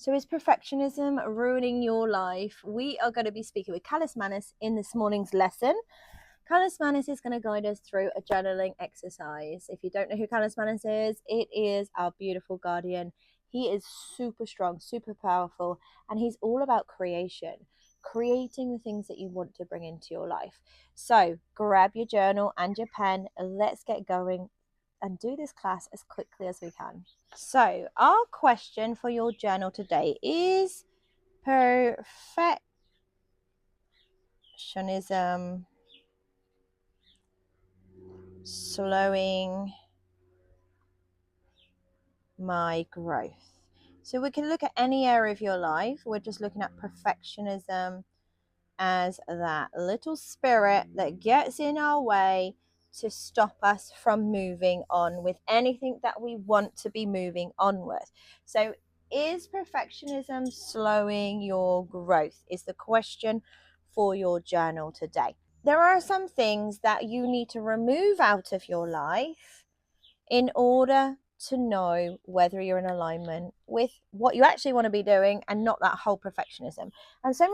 So is perfectionism ruining your life? We are going to be speaking with Caelis Manus in this morning's lesson. Caelis Manus is going to guide us through a journaling exercise. If you don't know who Caelis Manus is, it is our beautiful guardian. He is super strong, super powerful, and he's all about creating the things that you want to bring into your life. So grab your journal and your pen. Let's get going and do this class as quickly as we can. So our question for your journal today is perfectionism slowing my growth. So we can look at any area of your life. We're just looking at perfectionism as that little spirit that gets in our way to stop us from moving on with anything that we want to be moving on with. So is perfectionism slowing your growth is the question for your journal today. There are some things that you need to remove out of your life in order to know whether you're in alignment with what you actually want to be doing and not that whole perfectionism. And so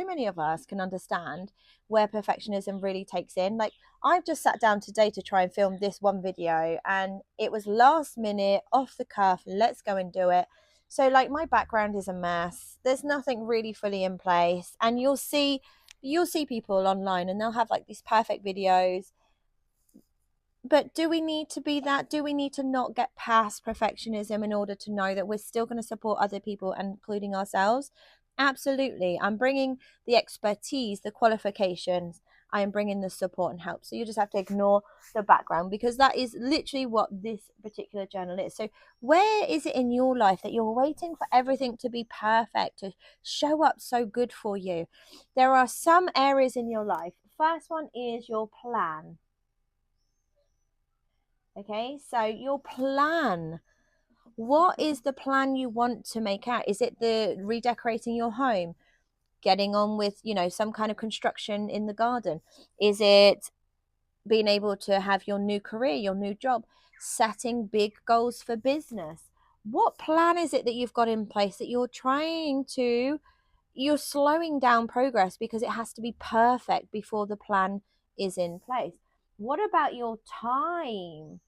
many of us can understand where perfectionism really takes in. Like, I've just sat down today to try and film this one video, and it was last minute, off the cuff, let's go and do it. So like, my background is a mess, there's nothing really fully in place, and you'll see people online and they'll have like these perfect videos. But do we need to be that? Do we need to not get past perfectionism in order to know that we're still going to support other people, including ourselves? Absolutely. I'm bringing the expertise, the qualifications. I am bringing the support and help. So you just have to ignore the background, because that is literally what this particular journal is. So where is it in your life that you're waiting for everything to be perfect, to show up so good for you? There are some areas in your life. First one is your plan. Okay, so your plan. What is the plan you want to make out? Is it the redecorating your home? Getting on with, some kind of construction in the garden? Is it being able to have your new career, your new job? Setting big goals for business? What plan is it that you've got in place that you're slowing down progress because it has to be perfect before the plan is in place? What about your time?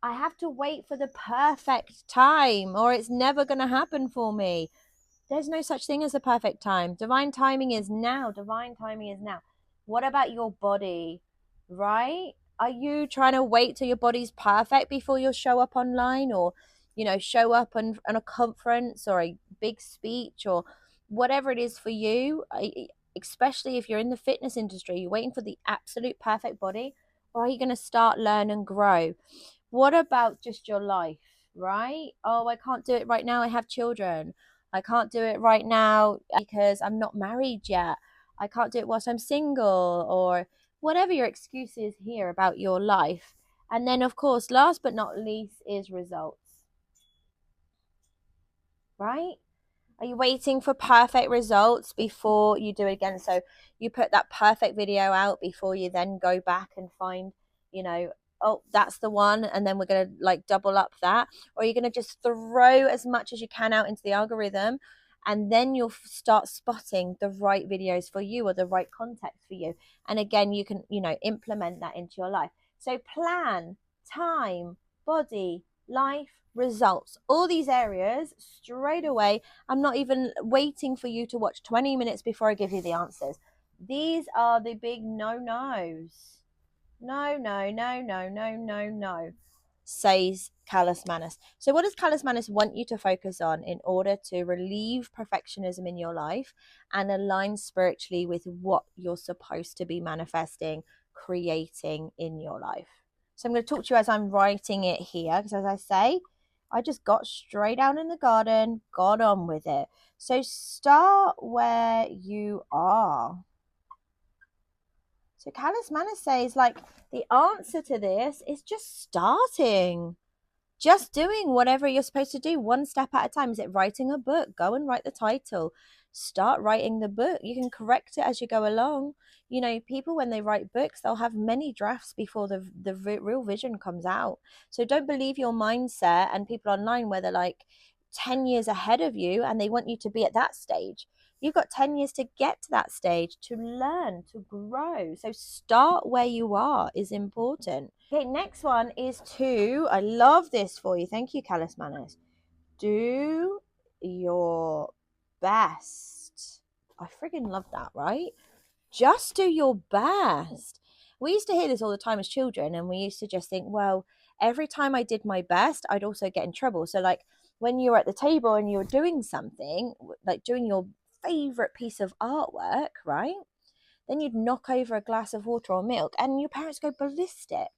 I have to wait for the perfect time or it's never going to happen for me. There's no such thing as a perfect time. Divine timing is now. Divine timing is now. What about your body, right? Are you trying to wait till your body's perfect before you'll show up online, or, show up on a conference or a big speech or whatever it is for you? Especially if you're in the fitness industry, you're waiting for the absolute perfect body, or are you going to start, learn and grow? What about just your life, right? Oh, I can't do it right now, I have children. I can't do it right now because I'm not married yet. I can't do it whilst I'm single, or whatever your excuse is here about your life. And then, of course, last but not least is results, right? Are you waiting for perfect results before you do it again? So you put that perfect video out before you then go back and find, oh, that's the one, and then we're going to like double up that? Or you're going to just throw as much as you can out into the algorithm, and then you'll start spotting the right videos for you or the right context for you. And again, you can, implement that into your life. So plan, time, body, life, results, all these areas straight away. I'm not even waiting for you to watch 20 minutes before I give you the answers. These are the big no-nos. No, no, no, no, no, no, no, says Caelis Manus. So what does Caelis Manus want you to focus on in order to relieve perfectionism in your life and align spiritually with what you're supposed to be manifesting, creating in your life? So I'm going to talk to you as I'm writing it here, because as I say, I just got straight down in the garden, got on with it. So start where you are. So Caelis Manus says, like, the answer to this is just starting. Just doing whatever you're supposed to do, one step at a time. Is it writing a book? Go and write the title. Start writing the book. You can correct it as you go along. People, when they write books, they'll have many drafts before the real vision comes out. So don't believe your mindset and people online where they're like 10 years ahead of you and they want you to be at that stage. You've got 10 years to get to that stage, to learn, to grow. So start where you are is important. Okay, next one is I love this for you. Thank you, Caelis Manus. Do your best. I friggin' love that, right? Just do your best. We used to hear this all the time as children, and we used to just think, well, every time I did my best, I'd also get in trouble. So, like, when you were at the table and you were doing something, like doing your favorite piece of artwork, right? Then you'd knock over a glass of water or milk, and your parents go ballistic.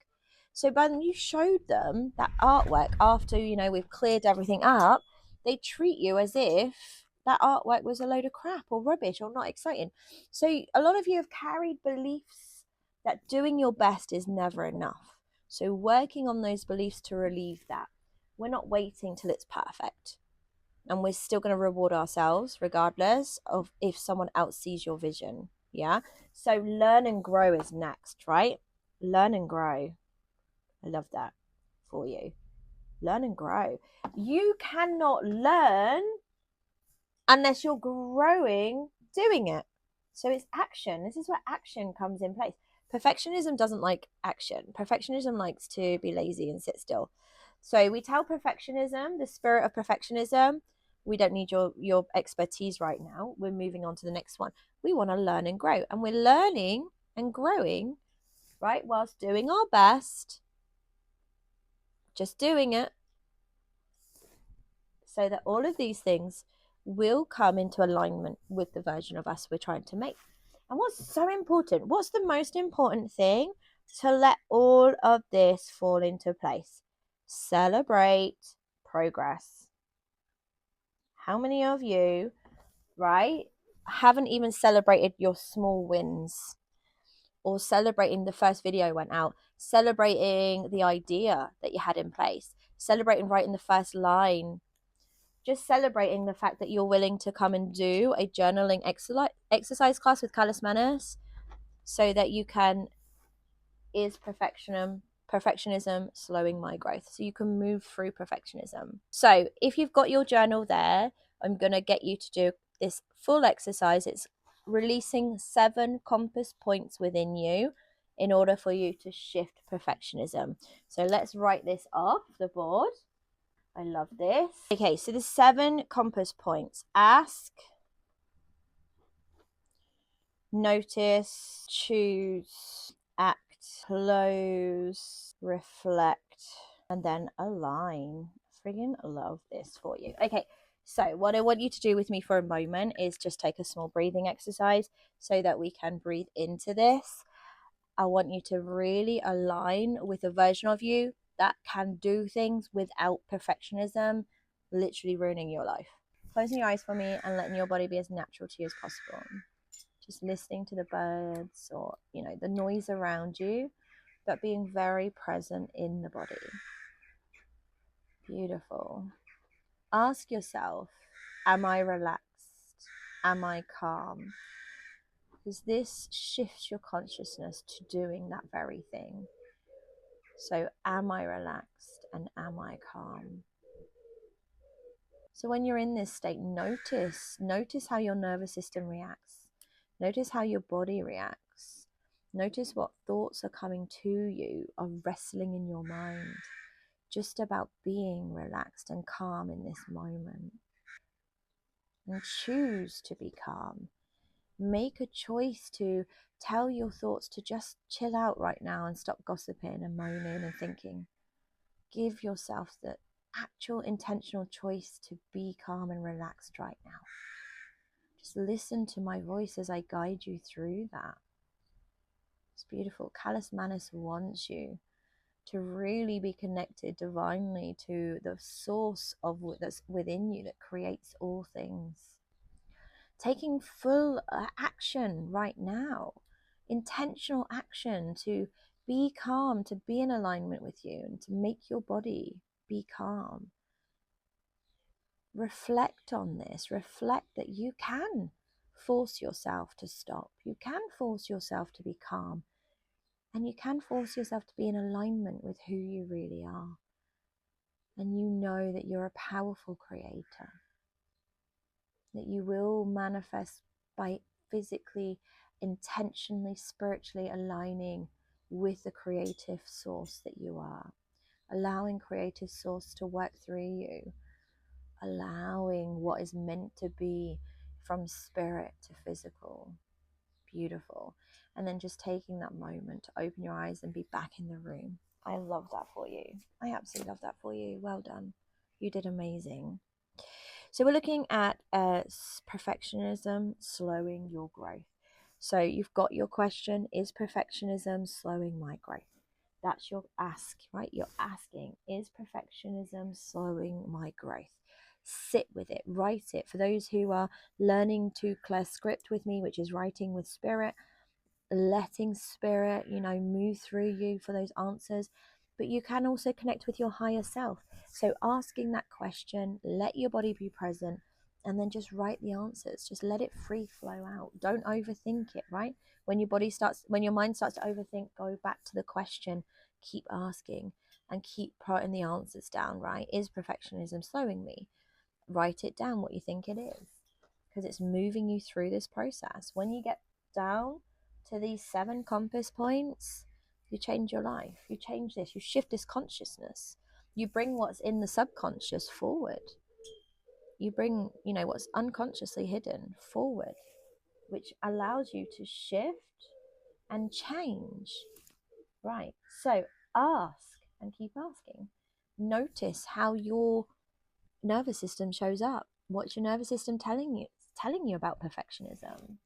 So, when you showed them that artwork after, we've cleared everything up, they treat you as if that artwork was a load of crap or rubbish or not exciting. So a lot of you have carried beliefs that doing your best is never enough. So working on those beliefs to relieve that. We're not waiting till it's perfect. And we're still going to reward ourselves regardless of if someone else sees your vision. Yeah. So learn and grow is next, right? Learn and grow. I love that for you. Learn and grow. You cannot learn unless you're growing doing it. So it's action. This is where action comes in place. Perfectionism doesn't like action. Perfectionism likes to be lazy and sit still. So we tell perfectionism, the spirit of perfectionism, we don't need your expertise right now. We're moving on to the next one. We want to learn and grow. And we're learning and growing, right, whilst doing our best, just doing it, so that all of these things will come into alignment with the version of us we're trying to make. And what's so important? What's the most important thing to let all of this fall into place? Celebrate progress. How many of you, right, haven't even celebrated your small wins? Or celebrating the first video went out, celebrating the idea that you had in place, celebrating writing the first line, just celebrating the fact that you're willing to come and do a journaling exercise class with Caelis Manus, so that you can, is perfectionism slowing my growth, so you can move through perfectionism. So if you've got your journal there, I'm going to get you to do this full exercise. It's releasing 7 compass points within you in order for you to shift perfectionism. So let's write this off the board. I love this. Okay, so the 7 compass points: ask, notice, choose, act, close, reflect, and then align. Friggin' love this for you. Okay, so what I want you to do with me for a moment is just take a small breathing exercise so that we can breathe into this. I want you to really align with a version of you that can do things without perfectionism literally ruining your life. Closing your eyes for me and letting your body be as natural to you as possible. Just listening to the birds or, the noise around you, but being very present in the body. Beautiful. Ask yourself, am I relaxed? Am I calm? Because this shifts your consciousness to doing that very thing. So am I relaxed and am I calm? So when you're in this state, notice how your nervous system reacts. Notice how your body reacts. Notice what thoughts are coming to you, are wrestling in your mind, just about being relaxed and calm in this moment. And choose to be calm. Make a choice to tell your thoughts to just chill out right now and stop gossiping and moaning and thinking. Give yourself the actual intentional choice to be calm and relaxed right now. Just listen to my voice as I guide you through that. It's beautiful. Caelis Manus wants you to really be connected divinely to the source of that's within you that creates all things. Taking full action right now, intentional action to be calm, to be in alignment with you, and to make your body be calm. Reflect on this. Reflect that you can force yourself to stop. You can force yourself to be calm. And you can force yourself to be in alignment with who you really are. And you know that you're a powerful creator, that you will manifest by physically, intentionally, spiritually aligning with the creative source that you are, allowing creative source to work through you, allowing what is meant to be from spirit to physical. Beautiful. And then just taking that moment to open your eyes and be back in the room. I love that for you. I absolutely love that for you. Well done. You did amazing. So we're looking at perfectionism slowing your growth. So you've got your question, is perfectionism slowing my growth? That's your ask, right? You're asking, is perfectionism slowing my growth? Sit with it, write it. For those who are learning to clear script with me, which is writing with spirit, letting spirit, move through you for those answers. But you can also connect with your higher self. So asking that question, let your body be present, and then just write the answers. Just let it free flow out. Don't overthink it, right? When your mind starts to overthink, go back to the question, keep asking and keep putting the answers down, right? Is perfectionism slowing me? Write it down what you think it is, because it's moving you through this process. When you get down to these 7 compass points, you change your life. You change this. You shift this consciousness. You bring what's in the subconscious forward. You bring, what's unconsciously hidden forward, which allows you to shift and change. Right. So ask and keep asking. Notice how your nervous system shows up. What's your nervous system telling you about perfectionism?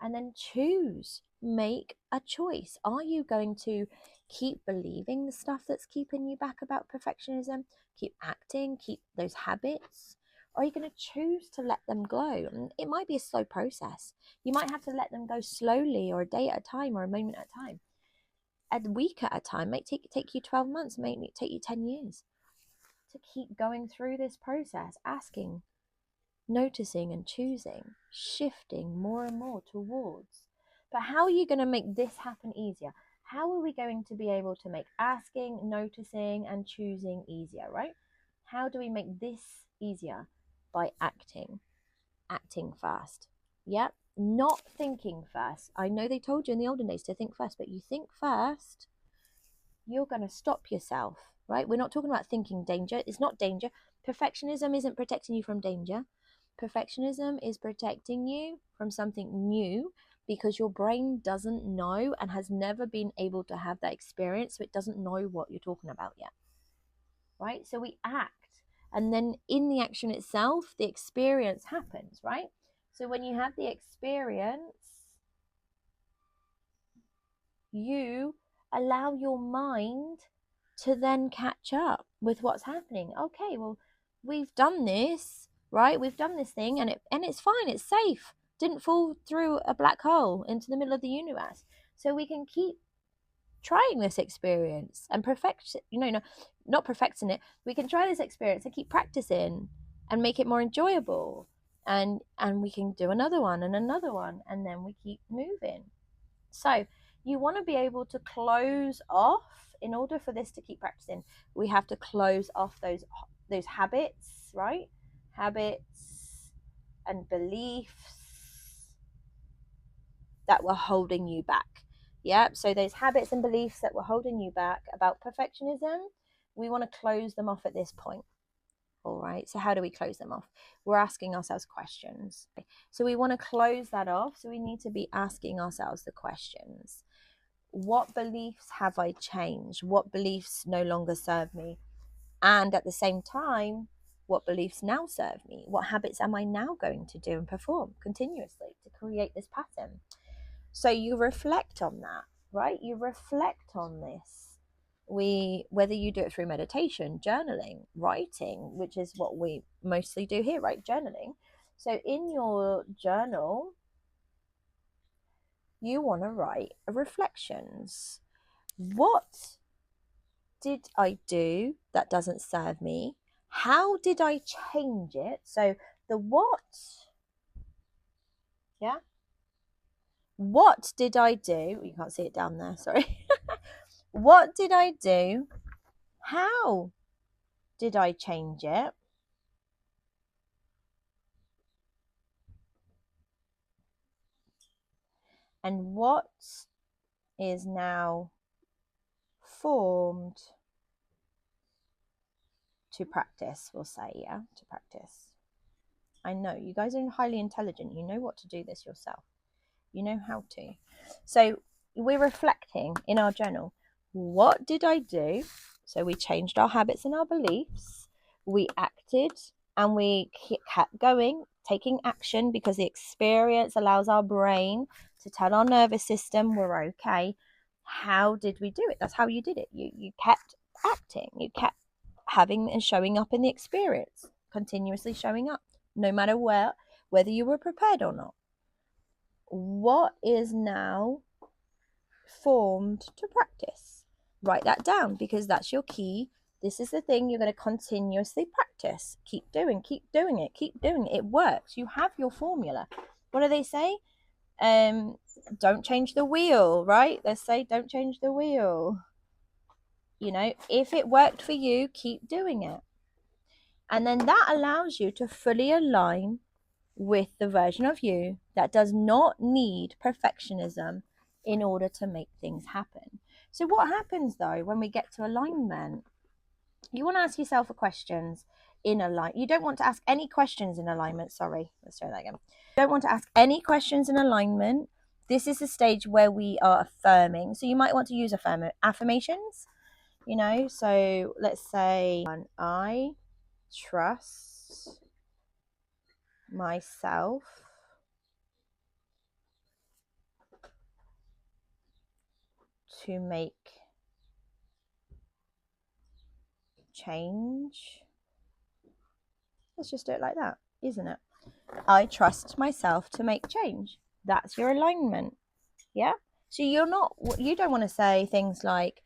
And then choose, make a choice. Are you going to keep believing the stuff that's keeping you back about perfectionism, keep acting, keep those habits? Or are you going to choose to let them go? And it might be a slow process. You might have to let them go slowly, or a day at a time, or a moment at a time, a week at a time. It might take you 12 months, it might take you 10 years to keep going through this process, asking, noticing and choosing, shifting more and more towards. But how are you going to make this happen easier? How are we going to be able to make asking, noticing and choosing easier, right? How do we make this easier? By acting first. Yep, not thinking first. I know they told you in the olden days to think first, but you think first, you're going to stop yourself, right? We're not talking about thinking danger. It's not danger. Perfectionism isn't protecting you from danger. Perfectionism is protecting you from something new, because your brain doesn't know and has never been able to have that experience, so it doesn't know what you're talking about yet, right? So we act, and then in the action itself, the experience happens, right? So when you have the experience, you allow your mind to then catch up with what's happening. Okay, well, we've done this, right? We've done this thing, and it's fine. It's safe. Didn't fall through a black hole into the middle of the universe. So we can keep trying this experience and not perfecting it. We can try this experience and keep practicing and make it more enjoyable. And we can do another one, and then we keep moving. So you want to be able to close off. In order for this to keep practicing, we have to close off those habits, right? Habits and beliefs that were holding you back. Yeah, so those habits and beliefs that were holding you back about perfectionism, we want to close them off at this point. All right, so how do we close them off? We're asking ourselves questions. So we want to close that off, so we need to be asking ourselves the questions. What beliefs have I changed? What beliefs no longer serve me? And at the same time, what beliefs now serve me? What habits am I now going to do and perform continuously to create this pattern? So you reflect on that, right? You reflect on this. Whether you do it through meditation, journaling, writing, which is what we mostly do here, right? Journaling. So in your journal, you want to write reflections. What did I do that doesn't serve me? How did I change it? So the what, yeah? What did I do? You can't see it down there, sorry. What did I do? How did I change it? And what is now formed to practice, we'll say, yeah, to practice. I know you guys are highly intelligent. You know what to do this yourself. You know how to. So we're reflecting in our journal. What did I do? So we changed our habits and our beliefs. We acted and we kept going, taking action, because the experience allows our brain to tell our nervous system we're okay. How did we do it? That's how you did it. You kept acting. You kept having and showing up in the experience, continuously showing up, no matter whether you were prepared or not. What is now formed to practice? Write that down, because that's your key. This is the thing you're going to continuously practice. Keep doing it. Keep doing it. It works. You have your formula. What do they say? Don't change the wheel, right? They say don't change the wheel. You know, if it worked for you, keep doing it. And then that allows you to fully align with the version of you that does not need perfectionism in order to make things happen. So what happens though when we get to alignment? You want to ask yourself questions in alignment. You don't want to ask any questions in alignment. Sorry, let's try that again. You don't want to ask any questions in alignment. This is the stage where we are affirming. So you might want to use affirmations, you know. So let's say, I trust myself to make change. Let's just do it like that, isn't it? I trust myself to make change. That's your alignment. Yeah. So you don't want to say things like,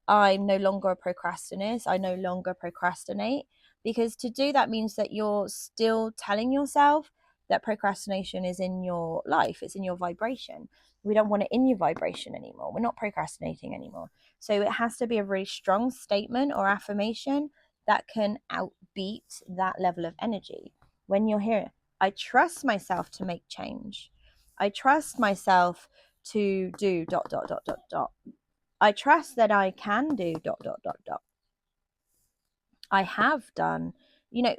I'm no longer a procrastinist. I no longer procrastinate, because to do that means that you're still telling yourself that procrastination is in your life. It's in your vibration. We don't want it in your vibration anymore. We're not procrastinating anymore. So it has to be a really strong statement or affirmation that can outbeat that level of energy. When you're here, I trust myself to make change. I trust myself to do ... I trust that I can do ... I have done,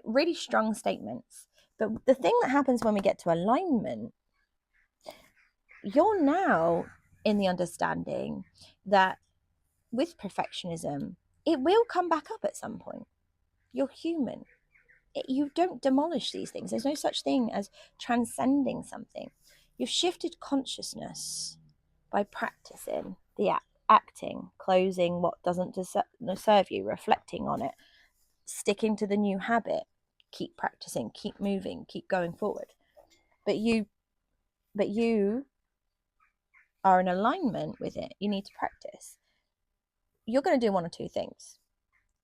really strong statements. But the thing that happens when we get to alignment, you're now in the understanding that with perfectionism, it will come back up at some point. You're human. You don't demolish these things. There's no such thing as transcending something. You've shifted consciousness by practicing the acting, closing what doesn't serve you, reflecting on it, sticking to the new habit, keep practicing, keep moving, keep going forward. But you are in alignment with it. You need to practice. You're going to do one or two things.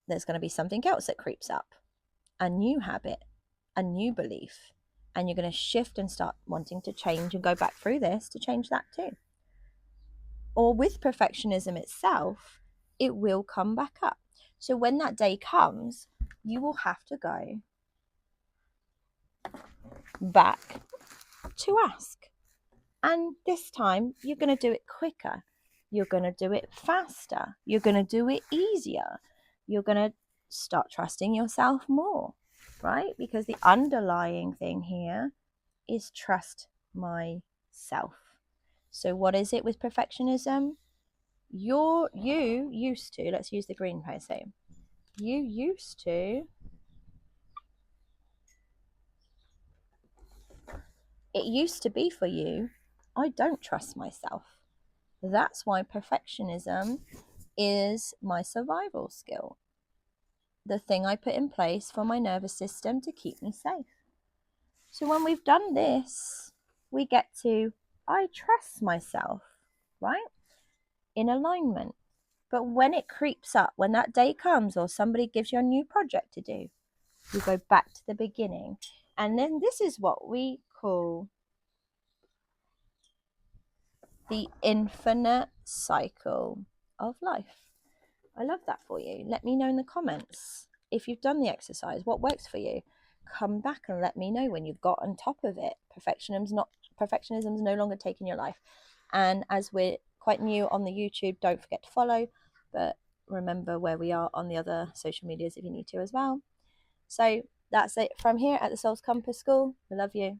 There's going to be something else that creeps up, a new habit, a new belief, and you're going to shift and start wanting to change and go back through this to change that too. Or with perfectionism itself, it will come back up. So when that day comes, you will have to go back to ask. And this time, you're going to do it quicker. You're going to do it faster. You're going to do it easier. You're going to start trusting yourself more, right? Because the underlying thing here is trust myself. So what is it with perfectionism? You used to, let's use the green post. You used to, it used to be for you, I don't trust myself. That's why perfectionism is my survival skill. The thing I put in place for my nervous system to keep me safe. So when we've done this, we get to, I trust myself, right? In alignment. But when it creeps up, when that day comes or somebody gives you a new project to do, you go back to the beginning. And then this is what we call the infinite cycle of life. I love that for you. Let me know in the comments. if you've done the exercise, what works for you? Come back and let me know when you've got on top of it. Perfectionism's no longer taking your life. And as we're quite new on the YouTube, don't forget to follow, but remember where we are on the other social medias if you need to as well. So that's it from here at the Soul's Compass School. We love you.